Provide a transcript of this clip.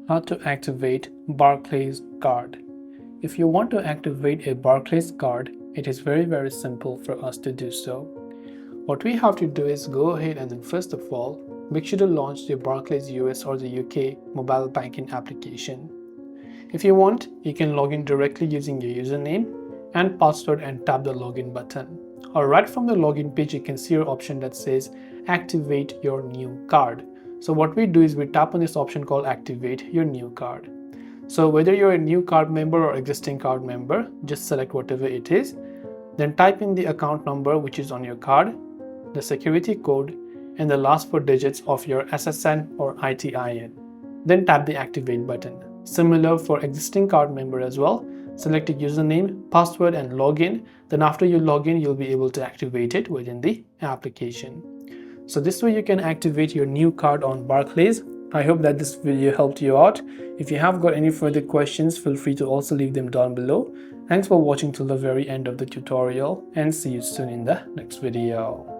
How to activate Barclays card. If you want to activate a Barclays card, it is very simple for us to do so. What we have to do is go ahead and then first of all, make sure to launch the Barclays US or the UK mobile banking application. If you want, you can log in directly using your username and password and tap the login button. Or right from the login page, you can see your option that says activate your new card. So what we do is we tap on this option called activate your new card. So whether you're a new card member or existing card member, just select whatever it is. Then type in the account number which is on your card, the security code, and the last 4 digits of your SSN or ITIN. Then tap the activate button. Similar for existing card member as well. Select a username, password, and login. Then after you log in, you'll be able to activate it within the application. So this way you can activate your new card on Barclays. I hope that this video helped you out. If you have got any further questions, feel free to also leave them down below. Thanks for watching till the very end of the tutorial, and see you soon in the next video.